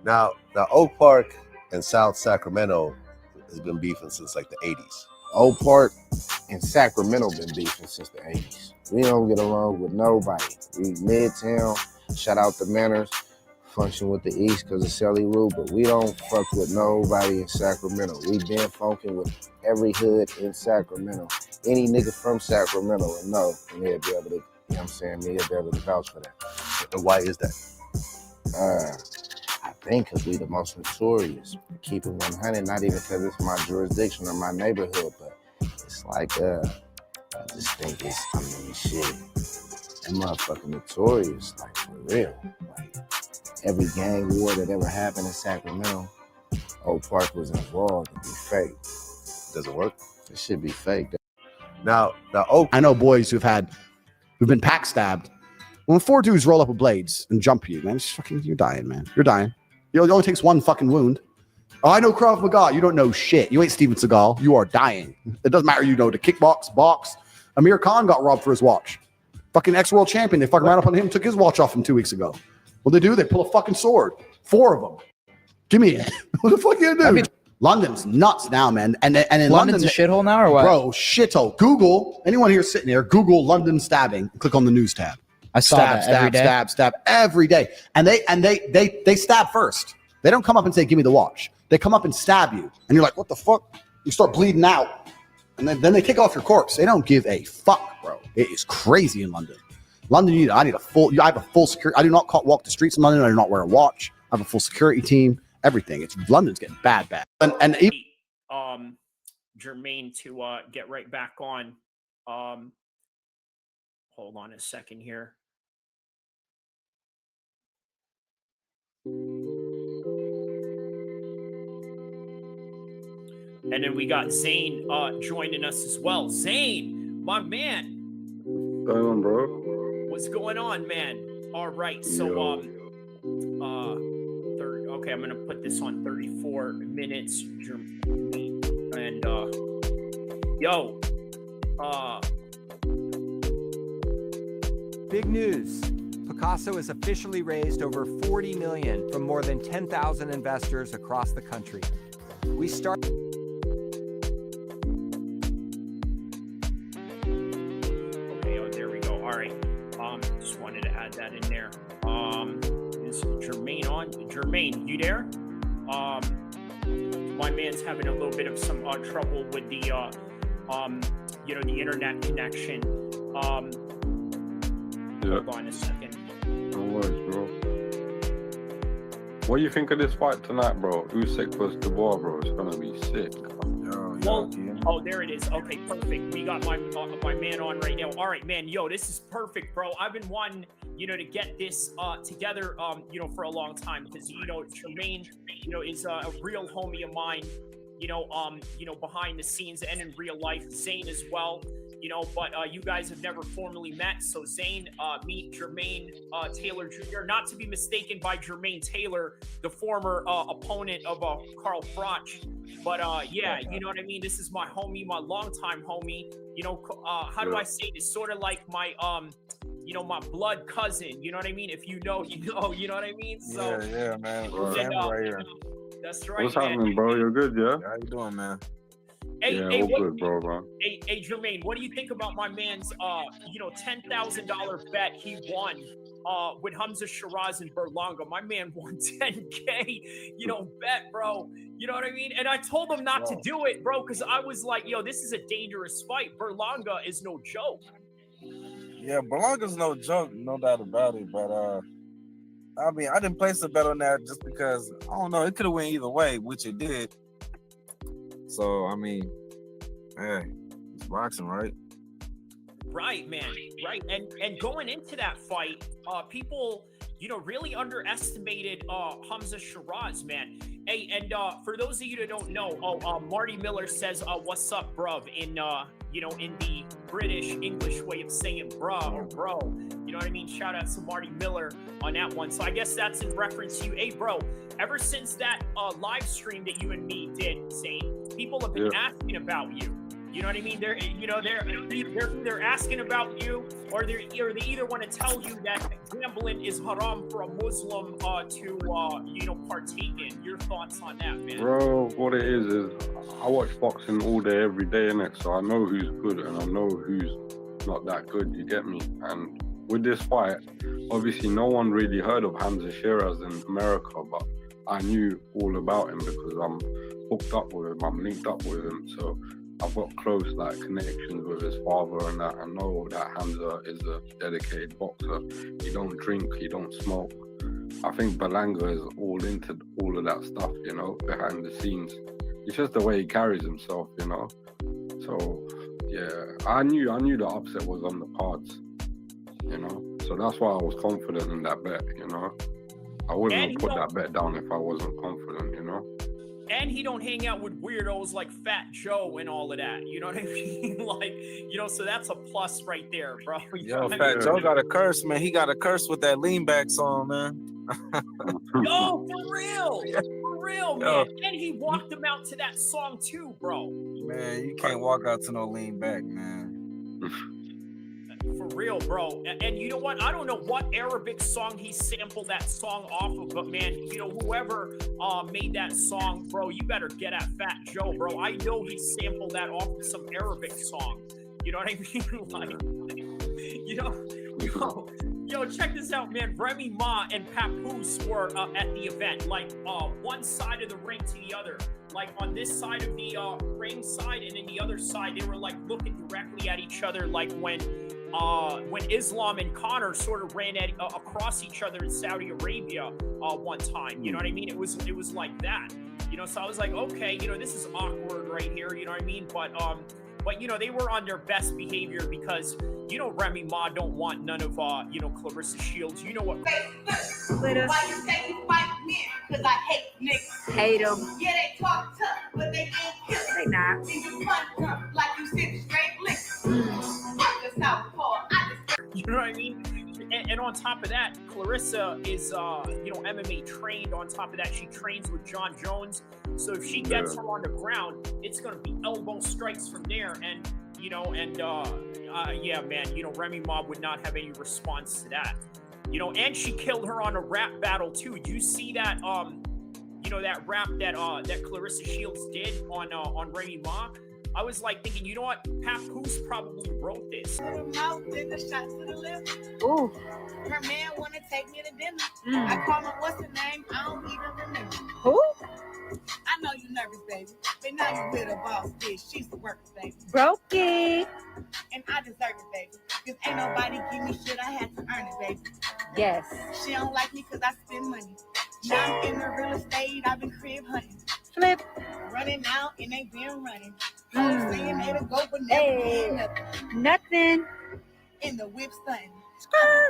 Now Oak Park and South Sacramento has been beefing since like the 80s. Oak Park and Sacramento been beefing since the 80s. We don't get along with nobody. We Midtown, shout out the Manners, function with the East because of Shelly Rue, but we don't fuck with nobody in Sacramento. We been funking with every hood in Sacramento. Any nigga from Sacramento will know, and they'll be able to, you know what I'm saying, they'll be able to vouch for that. And why is that? I think because we the most notorious. Keep it 100, not even because it's my jurisdiction or my neighborhood, but it's like, I just think it's, I mean, shit. That motherfucking notorious, like, for real. Like, every gang war that ever happened in Sacramento, Oak Park was involved to be fake. Doesn't work? It should be fake. Now Oak. I know boys who've been pack stabbed. When 4 dudes roll up with blades and jump you, man, it's fucking, you're dying, man. You're dying. It only takes one fucking wound. Oh, I know Krav Maga. You don't know shit. You ain't Steven Seagal. You are dying. It doesn't matter. You know the kickbox, box. Amir Khan got robbed for his watch. Fucking ex-world champion. They fucking ran up on him, took his watch off him 2 weeks ago. What they do? They pull a fucking sword. 4 of them. Give me it. What the fuck you gonna do? London's nuts now, man. And in London's London, a shithole now, or what? Bro, shithole. Google, anyone here sitting here, Google London stabbing. Click on the news tab. I saw that every day. Stab every day. And they stab first. They don't come up and say, give me the watch. They come up and stab you. And you're like, what the fuck? You start bleeding out. And then they take off your corpse. They don't give a fuck, bro. It is crazy in London. London, I have a full security. I do not walk the streets in London. I do not wear a watch. I have a full security team. Everything. London's getting bad. And even Jermaine to get right back on. Hold on a second here. And then we got Zane joining us as well. Zane, my man. What's going on, bro? What's going on, man? All right, so okay, I'm gonna put this on 34 minutes, and big news. Picasso has officially raised over $40 million from more than 10,000 investors across the country. We start. Okay, there we go. All right. Just wanted to add that in there. Is Jermaine on? Jermaine, you there? My man's having a little bit of some trouble with the the internet connection. Hold on a second. No worries, bro. What do you think of this fight tonight, bro? Usyk versus Dubois, bro. It's gonna be sick. Oh, there it is. Okay, perfect. We got my man on right now. All right, man. Yo, this is perfect, bro. I've been wanting, to get this together, for a long time because, Jermaine, is a real homie of mine, behind the scenes and in real life. Zane as well, but you guys have never formally met. So Zane, meet Jermaine Taylor Jr., not to be mistaken by Jermaine Taylor, the former opponent of Carl Froch. But yeah, you know what I mean? This is my homie, my longtime homie. How do I say this? Sort of like my my blood cousin. You know what I mean? If you know, you know. You know what I mean? So yeah, man. Right here. That's right. What's happening, bro? You're good, yeah? How you doing, man? Hey, good, bro. Hey, Jermaine, what do you think about my man's $10,000 bet he won with Hamzah, Sheeraz, and Berlanga? My man won $10K, bet, bro. You know what I mean? And I told him not to do it, bro, because I was like, this is a dangerous fight. Berlanga is no joke. Yeah, Berlanga's no joke, no doubt about it. But I didn't place a bet on that just because I don't know. It could have went either way, which it did. So hey, it's boxing, right? Right, man. Right. And going into that fight, people, really underestimated Hamzah Sheeraz, man. Hey, and for those of you that don't know, Marty Miller says, what's up, bruv, in the British English way of saying bruh or bro. You know what I mean? Shout out to Marty Miller on that one. So I guess that's in reference to you. Hey, bro, ever since that live stream that you and me did, Zane, people have been asking about you. You know what I mean? They're either asking about you, or they either want to tell you that gambling is haram for a Muslim to partake in. Your thoughts on that, man? Bro, what it is I watch boxing all day, every day, innit? So I know who's good and I know who's not that good. You get me? And with this fight, obviously no one really heard of Hamzah Sheeraz in America, but I knew all about him because I'm hooked up with him. I'm linked up with him. So I've got close connections with his father, and that I know that Hamzah is a dedicated boxer. He don't drink, he don't smoke. I think Berlanga is all into all of that stuff, you know, behind the scenes. It's just the way he carries himself, you know. So yeah, I knew the upset was on the cards, you know. So that's why I was confident in that bet, you know. I wouldn't have put that bet down if I wasn't confident, you know. And he don't hang out with weirdos like Fat Joe and all of that. You know what I mean? So that's a plus right there, bro. Yo, Fat Joe got a curse, man. He got a curse with that lean back song, man. Yo, for real, man. And he walked him out to that song too, bro. Man, you can't walk out to no lean back, man. For real, bro. And you know what? I don't know what Arabic song he sampled that song off of, but man, whoever made that song, bro, you better get at Fat Joe, bro. I know he sampled that off of some Arabic song. You know what I mean? Yo, check this out, man. Remy Ma and Papoose were at the event, one side of the ring to the other. Like on this side of the ring side, and then the other side, they were looking directly at each other, like when Islam and Connor sort of ran across each other in Saudi Arabia one time. You know what I mean? It was like that. So I was like, okay, this is awkward right here. You know what I mean? But they were on their best behavior because Remy Ma don't want none of Claressa Shields. You know what? Why you say you fight men? Because I hate niggas. Hate them. Yeah, they talk tough, but they ain't killers. They not. See you punch tough like you sit straight lick. Fuck the southpaw. You know what I mean? And on top of that, Claressa is, MMA trained. On top of that, she trains with John Jones. So if she gets her on the ground, it's going to be elbow strikes from there. And, yeah, man, Remy Ma would not have any response to that. And she killed her on a rap battle too. Do you see that, that rap that Claressa Shields did on Remy Ma? I was thinking, you know what? Papoose probably wrote this. To the mouth, then the shot to the lip. Ooh. Her man wanna take me to dinner. I call him, what's the name? I don't even remember. Who? I know you nervous, baby. But now you with a boss bitch. She's the worker, baby. Brokey. And I deserve it, baby. Cause ain't nobody give me shit. I had to earn it, baby. Yes. She don't like me cause I spend money. Now I'm in the real estate. I've been crib hunting. Flip. Running out and they been running. Saying they to go, but never did nothing. Nothing. In the whip stunting.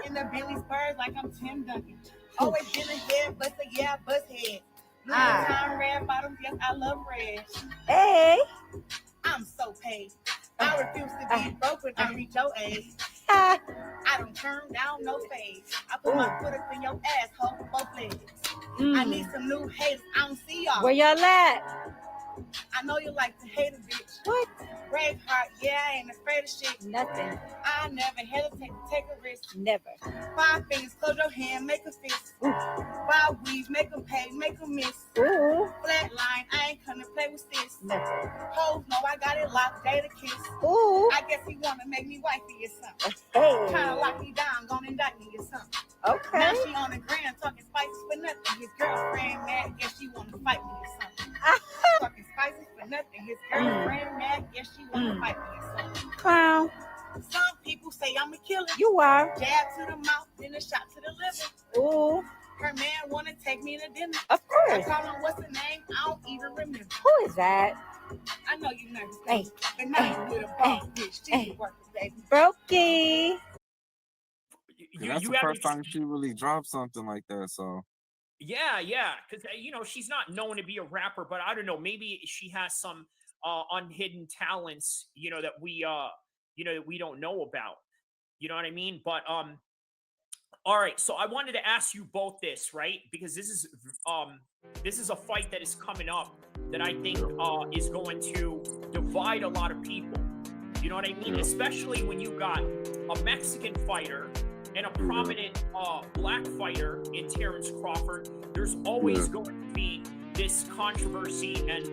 In the Billy Spurs like I'm Tim Duncan. Always been a head buster, yeah, bust head. Time red bottoms, yes, I love red. Hey. I'm so paid. I refuse to be broke when I reach your age. I don't turn down no fade. I put my foot up in your asshole with both legs. I need some new haters. I don't see y'all. Where y'all at? I know you like to hate a bitch. What? Braveheart, yeah, I ain't afraid of shit. Nothing. I never hesitate to take a risk. Never. 5 fingers, close your hand, make a fist. 5 weeds, make them pay, make them miss. Ooh. Flat line, I ain't come to play with sis. Never. Hoes know I got it locked, day to kiss. Ooh. I guess he wanna make me wifey or something. Hey. Trying to lock me down, gonna indict me or something. Okay. Now she on the ground talking spices for nothing. His girlfriend mad, guess she wanna fight me or something. Talking spices for nothing. His girlfriend mad, guess she wanna fight me or something. Clown. Some people say I'm a killer. You are. Jab to the mouth, then a shot to the liver. Ooh. Her man wanna take me to dinner. Of course. I call him, what's the name? I don't even remember. Who is that? I know you nervous, baby. But now you with a boss bitch. She's working, baby. Brokey. That's the first time she really dropped something like that, so. Yeah, because she's not known to be a rapper, but I don't know, maybe she has some unhidden talents, that we that we don't know about. You know what I mean? But all right, so I wanted to ask you both this, right? Because this is this is a fight that is coming up that I think is going to divide a lot of people. You know what I mean? Especially when you got a Mexican fighter and a prominent black fighter in Terrence Crawford. There's always going to be this controversy and,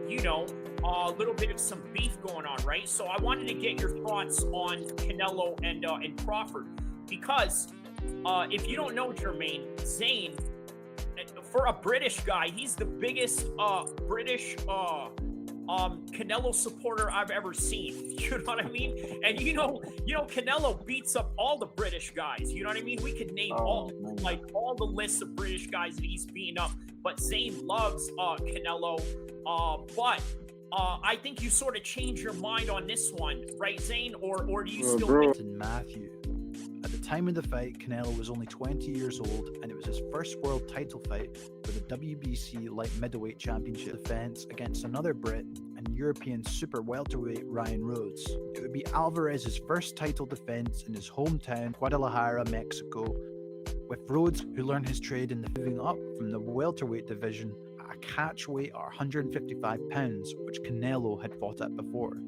you know, a little bit of some beef going on, right? So I wanted to get your thoughts on Canelo and Crawford, because if you don't know Jermaine, Zayn, for a British guy, he's the biggest British Canelo supporter I've ever seen. You know what I mean? And you know, Canelo beats up all the British guys. You know what I mean? We could name all the lists of British guys that he's beaten up. But Zayn loves Canelo. But I think you sort of change your mind on this one, right, Zayn? Or do you still think? And Matthew. At the time of the fight, Canelo was only 20 years old, and it was his first world title fight for the WBC light middleweight championship defense against another Brit and European super welterweight Ryan Rhodes. It would be Alvarez's first title defense in his hometown, Guadalajara, Mexico, with Rhodes, who learned his trade in the moving up from the welterweight division at a catch weight at 155 pounds, which Canelo had fought at before.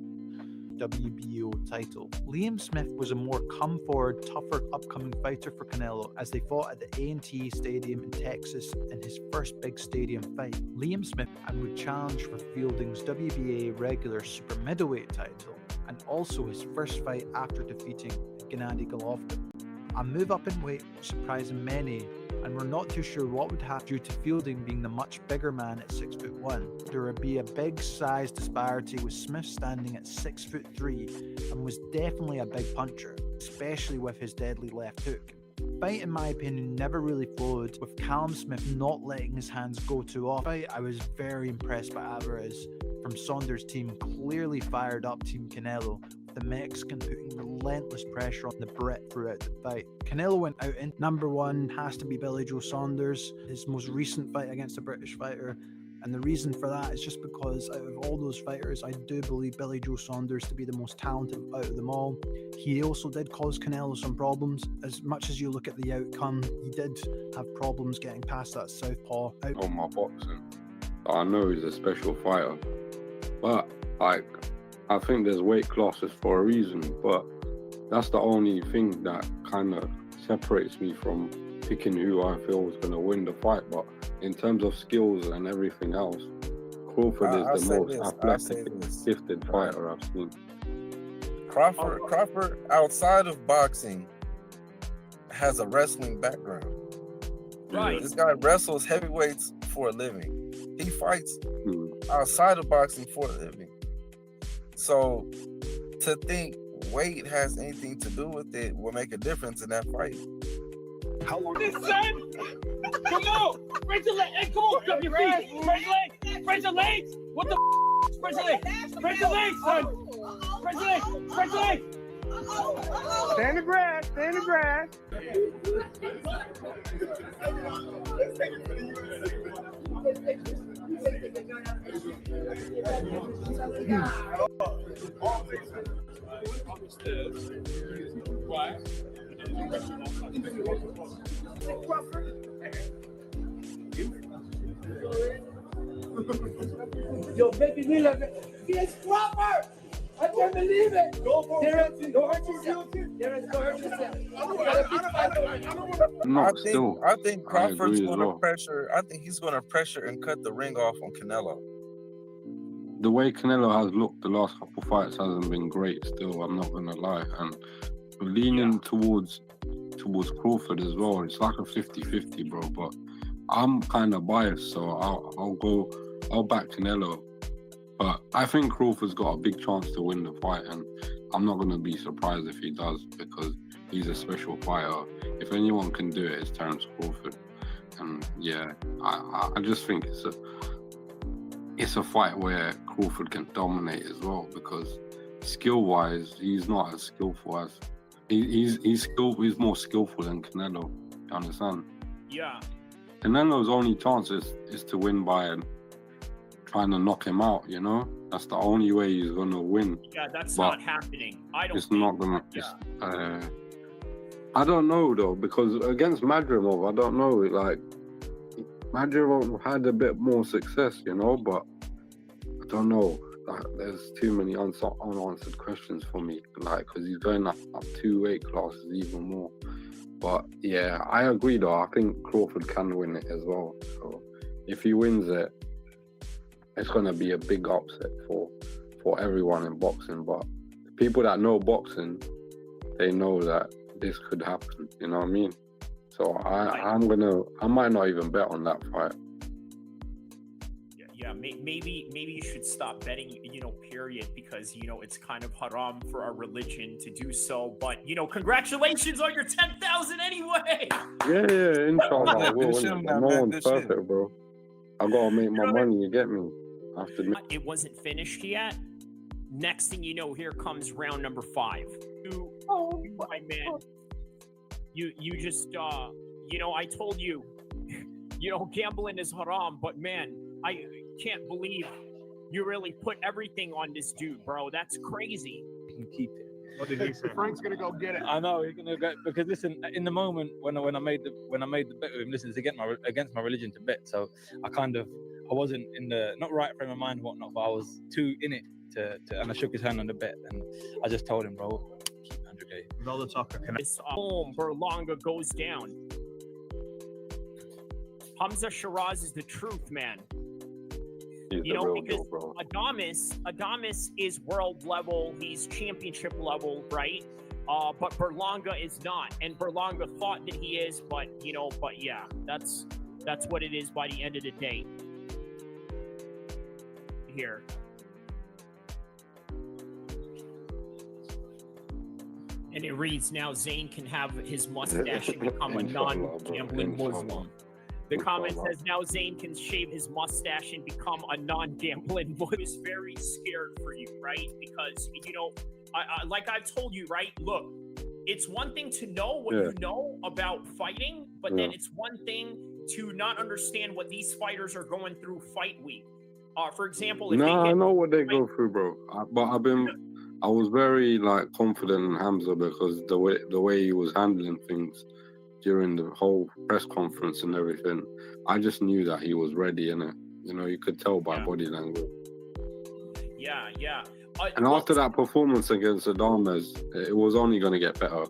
WBO title. Liam Smith was a more come-forward, tougher upcoming fighter for Canelo as they fought at the A&T Stadium in Texas in his first big stadium fight. Liam Smith would challenge for Fielding's WBA regular super middleweight title, and also his first fight after defeating Gennady Golovkin. A move up in weight surprising many, and we're not too sure what would happen due to Fielding being the much bigger man at 6'1". There would be a big size disparity, with Smith standing at 6'3" and was definitely a big puncher, especially with his deadly left hook. The fight, in my opinion, never really flowed, with Callum Smith not letting his hands go too often. I was very impressed by Alvarez from Saunders' team, clearly fired up Team Canelo, the Mexican putting relentless pressure on the Brit throughout the fight. Canelo went out in number one, has to be Billy Joe Saunders, his most recent fight against a British fighter. And the reason for that is just because out of all those fighters, I do believe Billy Joe Saunders to be the most talented out of them all. He also did cause Canelo some problems. As much as you look at the outcome, he did have problems getting past that southpaw. On my boxing, I know he's a special fighter, but I think there's weight classes for a reason, but that's the only thing that kind of separates me from picking who I feel is going to win the fight. But in terms of skills and everything else, Crawford is the most athletic, gifted fighter I've seen. Crawford, outside of boxing, has a wrestling background. Right. This guy wrestles heavyweights for a living. He fights outside of boxing for a living. So to think weight has anything to do with it will make a difference in that fight. How long? This son, come on, raise your leg. Hey, come on, come your feet. Raise your legs. Raise your legs. What the? Raise your legs. Raise your legs, son. Raise your legs. Raise your legs. Stay in the grass. Stay in the grass. Yo, baby, it's Crawford! I can't believe it! Don't hurt yourself. I think Crawford's going to pressure. I think he's going to pressure and cut the ring off on Canelo. The way Canelo has looked the last couple fights hasn't been great still, I'm not going to lie. And leaning towards Crawford as well. It's like a 50-50, bro. But I'm kind of biased, so I'll back Canelo. But I think Crawford's got a big chance to win the fight, and I'm not going to be surprised if he does, because he's a special fighter. If anyone can do it, it's Terrence Crawford. And yeah, I just think it's a fight where Crawford can dominate as well, because skill-wise, he's not as skillful as he's more skillful than Canelo. You understand? Yeah. Canelo's only chance is to win by trying to knock him out, you know? That's the only way he's going to win. Yeah, that's not happening. I don't It's think. not going to... I don't know, though, because against Madrimov, I don't know. Like, Maduro had a bit more success, you know, but I don't know. There's too many unanswered questions for me, like, because he's going up 2 weight classes even more. But yeah, I agree though. I think Crawford can win it as well. So if he wins it, it's gonna be a big upset for everyone in boxing. But the people that know boxing, they know that this could happen. You know what I mean? So I might not even bet on that fight. Yeah, maybe you should stop betting, you know, period, because, you know, it's kind of haram for our religion to do so. But, you know, congratulations on your 10,000 anyway. Yeah, inshallah, I will. Good shit, No man. one's Good perfect, shit. bro. I gotta make my money. You get me? I have to. It wasn't finished yet. Next thing you know, here comes round number 5. My man, you just you know, I told you, you know, gambling is haram, but man, I can't believe you really put everything on this dude, bro. That's crazy. Keep it. What did he say? Frank's gonna go get it. I know he's gonna go, because listen, in the moment when I made the bet with him, listen, it's against my religion to bet, so I wasn't in the not right frame of mind and whatnot, but I was too in it to and I shook his hand on the bet and I just told him, bro, keep 100K. No, the talker can. This Berlanga goes down. Hamzah Sheeraz is the truth, man. He's you know, real because deal, bro. Adames is world level, he's championship level, right? But Berlanga is not, and Berlanga thought that he is, but you know, but yeah, that's what it is by the end of the day. Here. And it reads, now Zayn can have his mustache and become a non-gambling Muslim. The comment says, now Zayn can shave his mustache and become a non-gambling Muslim. Is very scared for you, right? Because, you know, like I've told you, right? Look, it's one thing to know what you know about fighting, but then it's one thing to not understand what these fighters are going through fight week. For example, if I know what they go through, bro. I was very like confident in Hamzah because the way he was handling things during the whole press conference and everything, I just knew that he was ready, innit? You know, you could tell by body language. Yeah. And after that performance against Adames, it was only going to get better.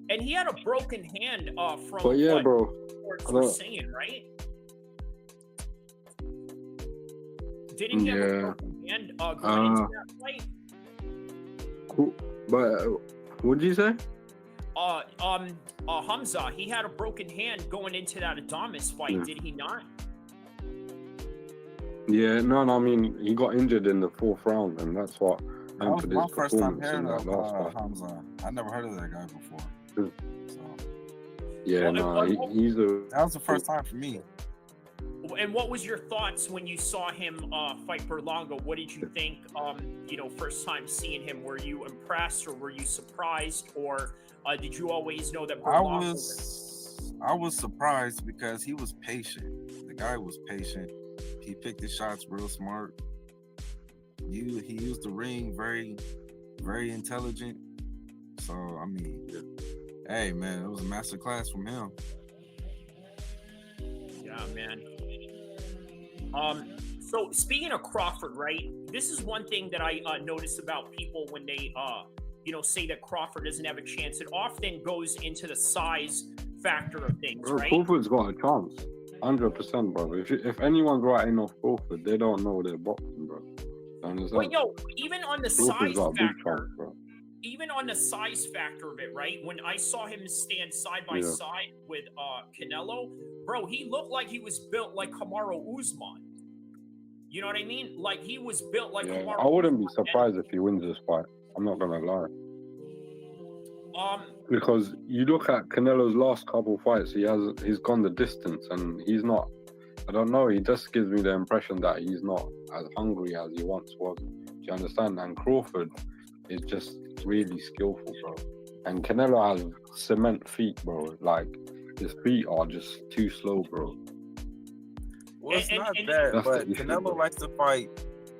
And he had a broken hand from but yeah, bro, we're saying, right? Didn't he have a broken hand going into that fight? Cool. But what did you say? Hamzah, he had a broken hand going into that Adames fight, did he not? Yeah, no, I mean, he got injured in the 4th round, and that's what hampered his my first time performance hearing in that of last fight. Hamzah. I never heard of that guy before. Yeah, he's a... That was the first time for me. And what was your thoughts when you saw him fight Berlanga? What did you think, you know, first time seeing him? Were you impressed or were you surprised? Or did you always know that Berlanga I was surprised because he was patient. The guy was patient. He picked his shots real smart. He used the ring very, very intelligent. So, I mean, hey, man, it was a master class from him. Yeah, man. So speaking of Crawford, right? This is one thing that I notice about people when they, you know, say that Crawford doesn't have a chance. It often goes into the size factor of things, Bro, right? Crawford's got a chance. 100%, bro. If anyone's writing off Crawford, they don't know they're boxing, bro. But yo, even on the Crawford's size got a big factor, chance, bro. even on the size factor of it, right? When I saw him stand side by side with Canelo, bro, he looked like he was built like Kamaru Usman. You know what I mean? Like he was built like Kamaru I wouldn't be Usman. surprised if he wins this fight. I'm not gonna lie. Because you look at Canelo's last couple fights, he's gone the distance, and he's not. I don't know. He just gives me the impression that he's not as hungry as he once was. Do you understand? And Crawford is just really skillful, bro. And Canelo has cement feet, bro. Like his feet are just too slow, bro. Well, it's not that, but Canelo likes to fight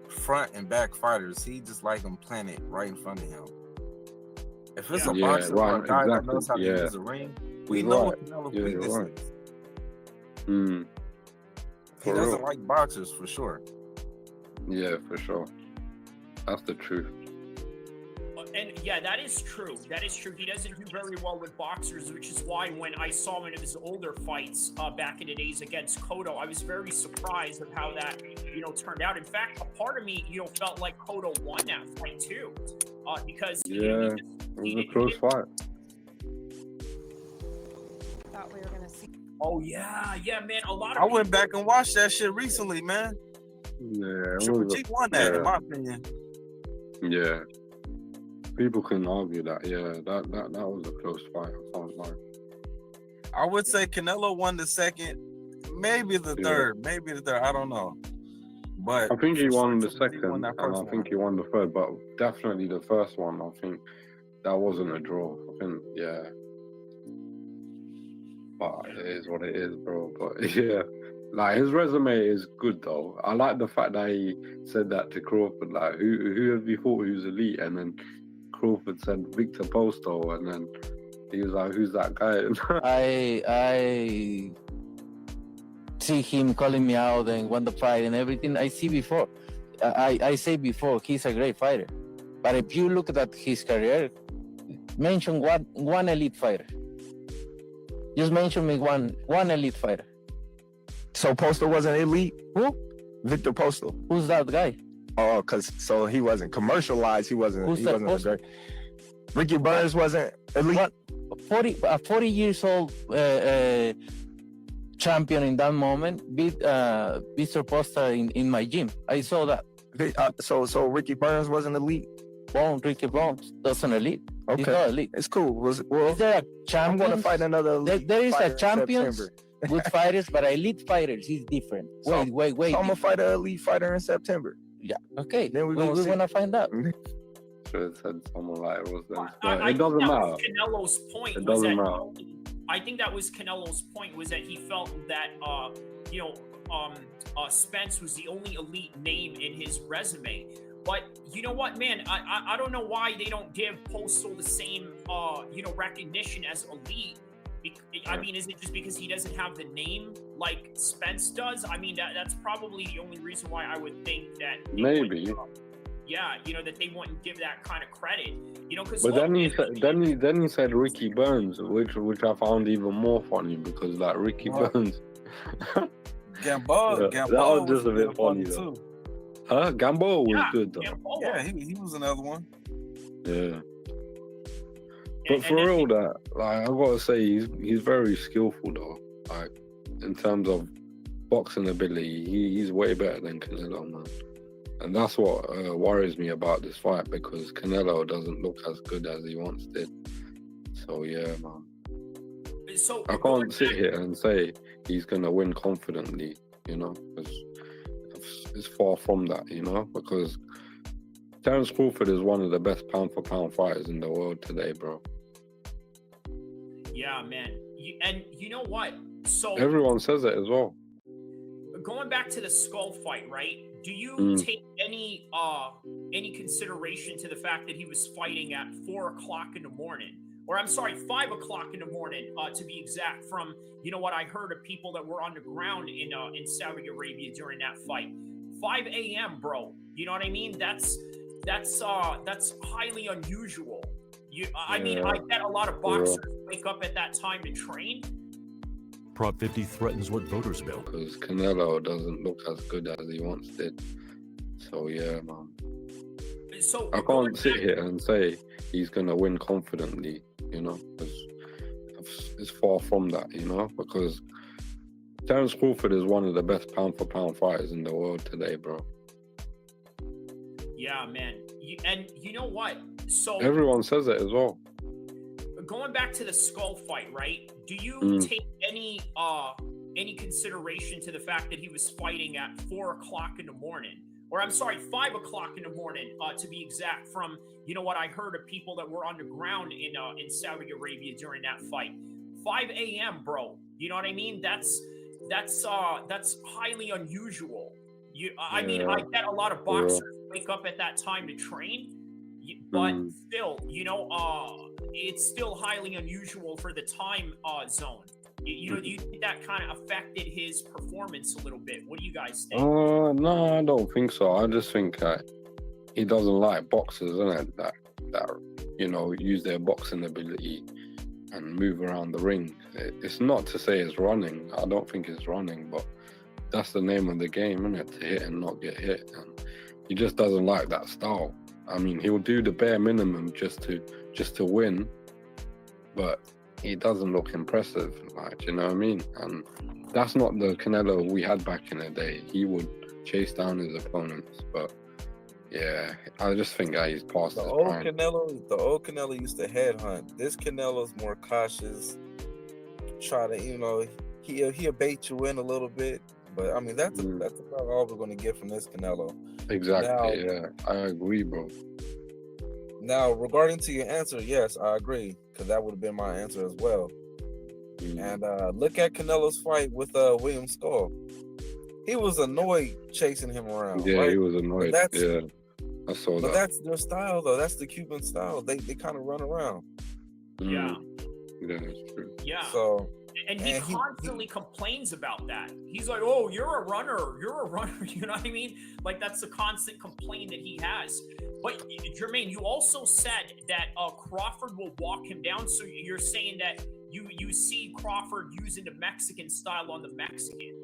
front and back fighters. He just like them planted right in front of him. If it's a boxer or a guy that knows how to use the ring, we know what Canelo's weakness is. Mm. He For doesn't real. like boxers for sure. Yeah, for sure. That's the truth. And yeah, that is true. That is true. He doesn't do very well with boxers, which is why when I saw one of his older fights back in the days against Cotto, I was very surprised of how that, turned out. In fact, a part of me, felt like Cotto won that fight too, because Yeah, it was a close fight. Thought we were gonna see. Oh yeah, man. A lot of I went back and watched that shit recently, man. Yeah, it Triple was G won that, in my opinion. Yeah. People can argue that. Yeah, that was a close fight. I can't lie. I would say Canelo won the second, maybe the third, I don't know. But I think he won the Triple G second, won that and first I think he won the third, but definitely the first one. I think that wasn't a draw. I think, yeah. But it is what it is, bro. But yeah, like his resume is good though. I like the fact that he said that to Crawford. Like, who have you thought who's elite? And then Crawford said Victor Posto, and then he was like, "Who's that guy?" I see him calling me out and won the fight and everything. I see before. I say before he's a great fighter, but if you look at his career, mention one elite fighter. Just mention me one elite fighter. So Posto wasn't elite? Who? Victor Posto. Who's that guy? Oh, so he wasn't commercialized. He wasn't. Who's he that wasn't a great. Ricky Burns wasn't elite. 40 years old champion in that moment beat Mr. Posta in my gym. I saw that. So Ricky Burns wasn't elite. Ricky Burns doesn't elite. Okay, He's not elite. It's cool. Is there a champion? I'm going to fight another elite. There is fighter a champions, in good fighters, but elite fighters is different. So, Wait. So I'm gonna fight an elite fighter in September. Yeah. Okay. Then we're gonna find out. Should have said someone like it was them. I It doesn't think that matter. was Canelo's point. It was doesn't that, matter. I think that was Canelo's point, was that he felt that Spence was the only elite name in his resume. But you know what, man? I don't know why they don't give Postal the same recognition as elite. I mean, is it just because he doesn't have the name like Spence does? I mean, that's probably the only reason why I would think that Maybe. that they wouldn't give that kind of credit, because. But then he said Ricky Burns, which I found even more funny because like Ricky Burns. Gambo, that was just a bit funny though. Huh? Gambo was good though. Yeah, he was another one. Yeah. But for real, that like I gotta say, he's very skillful though. Like in terms of boxing ability, he's way better than Canelo, man. And that's what worries me about this fight, because Canelo doesn't look as good as he once did. So yeah, man. So I can't sit here and say he's gonna win confidently, because it's far from that, because Terence Crawford is one of the best pound for pound fighters in the world today, bro. Yeah, man. And you know what? So everyone says it as well. Going back to the skull fight, right? Do you take any consideration to the fact that he was fighting at 4 o'clock in the morning? Or I'm sorry, 5 o'clock in the morning, to be exact, from what I heard of people that were on the ground in Saudi Arabia during that fight. 5 a.m., bro. You know what I mean? That's highly unusual. I mean, I bet a lot of boxers wake up at that time to train. Prop 50 threatens what voters built. Because Canelo doesn't look as good as he once did. So yeah, man. So I can't sit here and say he's gonna win confidently, because it's far from that, because Terence Crawford is one of the best pound for pound fighters in the world today, bro. Yeah, man. And you know what? So everyone says it as well. Going back to the skull fight, right? Do you take any consideration to the fact that he was fighting at 4 o'clock in the morning? Or I'm sorry, 5 o'clock in the morning, to be exact, from what I heard of people that were on the ground in Saudi Arabia during that fight. 5 a.m., bro. You know what I mean? That's highly unusual. I mean, I bet a lot of boxers wake up at that time to train, but still, it's still highly unusual for the time zone. You know, do you think that kind of affected his performance a little bit? What do you guys think? No, I don't think so. I just think he doesn't like boxers, innit? That use their boxing ability and move around the ring. It's not to say it's running. I don't think it's running, but that's the name of the game, innit? To hit and not get hit. And he just doesn't like that style. I mean, he'll do the bare minimum just to win, but he doesn't look impressive, like, you know what I mean? And that's not the Canelo we had back in the day. He would chase down his opponents, but yeah, I just think he's past his prime. The old Canelo used to headhunt. This Canelo's more cautious. Try to, he'll bait you in a little bit, but I mean that's about all we're gonna get from this Canelo. Exactly. Yeah, I agree, bro. Now, regarding to your answer, yes, I agree, because that would have been my answer as well. And look at Canelo's fight with William Skull. He was annoyed chasing him around. Yeah, right? he was annoyed. Yeah, I saw that. But that's their style, though. That's the Cuban style. They kind of run around. Yeah. Yeah, that's true. Yeah. So, and he constantly complains about that. He's like, "Oh, you're a runner. You're a runner." You know what I mean? Like, that's the constant complaint that he has. But Jermaine, you also said that Crawford will walk him down. So you're saying that you see Crawford using the Mexican style on the Mexican.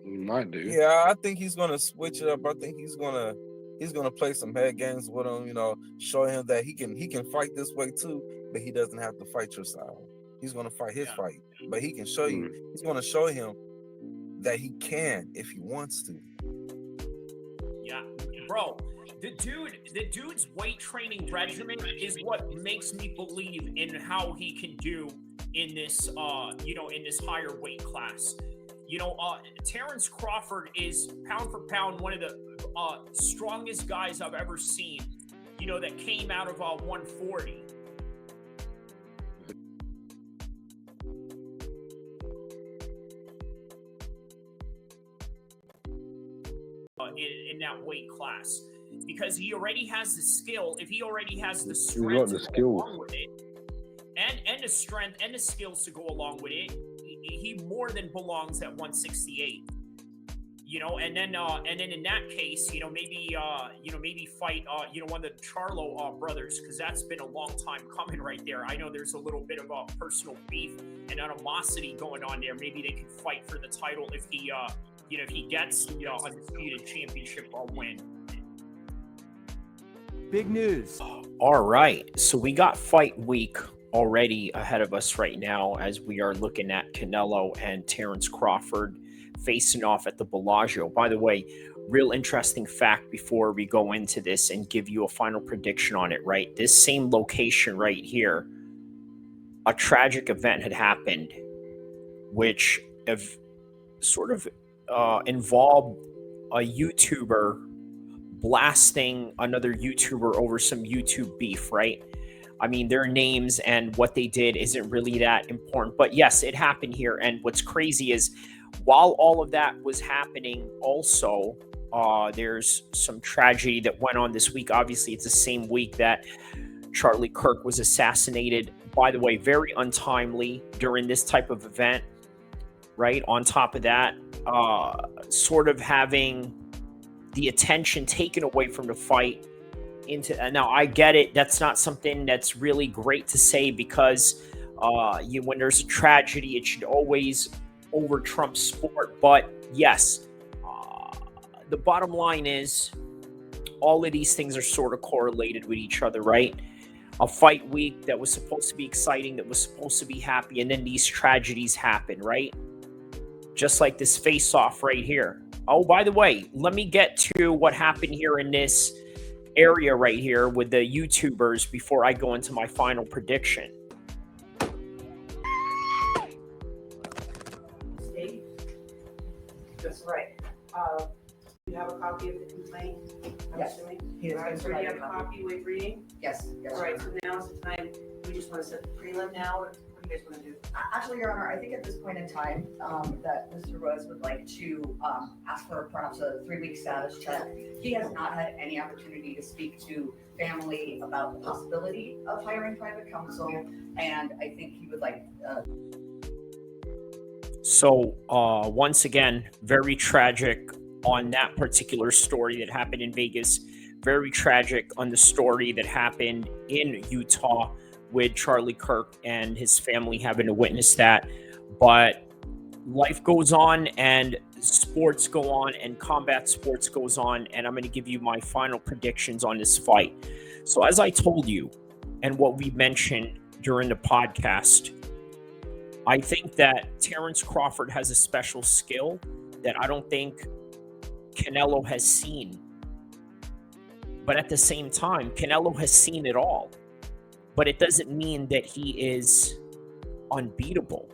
He might do. Yeah, I think he's gonna switch it up. I think he's gonna play some head games with him. Show him that he can fight this way too, but he doesn't have to fight your style. He's gonna fight his fight, but he can show you. He's gonna show him that he can if he wants to. Yeah, bro. The dude's weight training regimen is what makes me believe in how he can do in this in this higher weight class. Terence Crawford is pound for pound one of the strongest guys I've ever seen. That came out of 140. In that weight class, because he already has the skill. If he already has the strength to go along with it, and the strength and the skills to go along with it, he more than belongs at 168. And then in that case, maybe fight one of the Charlo brothers, because that's been a long time coming right there. I know there's a little bit of personal beef and animosity going on there. Maybe they can fight for the title if he if he gets the undisputed championship win. Big news. All right, so we got fight week already ahead of us right now, as we are looking at Canelo and Terence Crawford facing off at the Bellagio. By the way, real interesting fact before we go into this and give you a final prediction on it, right? This same location right here, a tragic event had happened, which sort of involved a YouTuber blasting another YouTuber over some YouTube beef, right? I mean, their names and what they did isn't really that important, but yes, it happened here. And what's crazy is, while all of that was happening, also there's some tragedy that went on this week. Obviously, it's the same week that Charlie Kirk was assassinated. By the way, very untimely during this type of event, right? On top of that, sort of having the attention taken away from the fight now I get it. That's not something that's really great to say, because when there's a tragedy, it should always over trump sport. But yes, the bottom line is all of these things are sort of correlated with each other, right? A fight week that was supposed to be exciting, that was supposed to be happy, and then these tragedies happen, right? Just like this face-off right here. Oh, by the way, let me get to what happened here in this area right here with the YouTubers before I go into my final prediction. Steve? That's right. You have a copy of the complaint? Yes. All right, so you have a copy with reading? Yes. All right, so now's the time. We just want to set the prelim now, or what do you guys want to do? Actually, Your Honor, I think at this point in time that Mr. Rose would like to ask for perhaps a 3-week status check. He has not had any opportunity to speak to family about the possibility of hiring private counsel, and I think he would like. So once again, very tragic on that particular story that happened in Vegas. Very tragic on the story that happened in Utah with Charlie Kirk and his family having to witness that. But life goes on and sports go on and combat sports goes on. And I'm going to give you my final predictions on this fight. So as I told you, and what we mentioned during the podcast, I think that Terrence Crawford has a special skill that I don't think Canelo has seen. But at the same time, Canelo has seen it all. But it doesn't mean that he is unbeatable.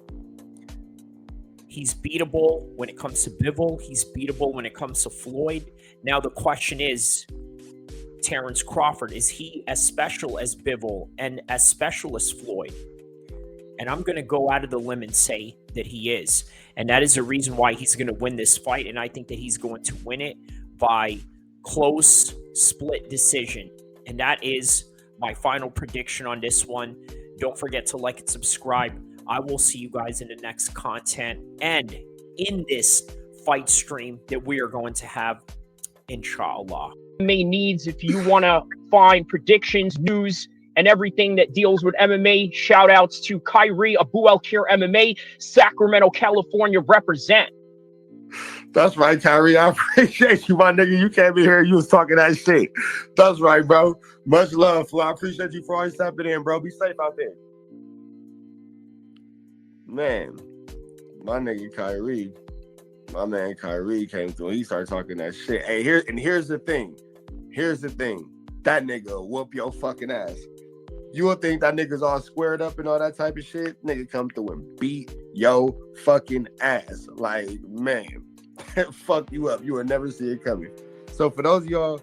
He's beatable when it comes to Bivol. He's beatable when it comes to Floyd. Now the question is, Terrence Crawford, is he as special as Bivol and as special as Floyd? And I'm going to go out of the limb and say that he is. And that is the reason why he's going to win this fight. And I think that he's going to win it by close split decision. And that is my final prediction on this one. Don't forget to like and subscribe. I will see you guys in the next content and in this fight stream that we are going to have, inshallah. MMA needs, if you want to find predictions, news, and everything that deals with MMA, shout outs to Kyrie, Abu El-Kheer MMA, Sacramento, California, represent. That's right, Kyrie. I appreciate you, my nigga. You came in here, you was talking that shit. That's right, bro. Much love, Flo. I appreciate you for always stepping in, bro. Be safe out there. Man, my nigga Kyrie, my man Kyrie came through. He started talking that shit. Hey, here's the thing. Here's the thing. That nigga will whoop your fucking ass. You will think that nigga's all squared up and all that type of shit. Nigga come through and beat your fucking ass. Like, man, fuck you up. You will never see it coming. So for those of y'all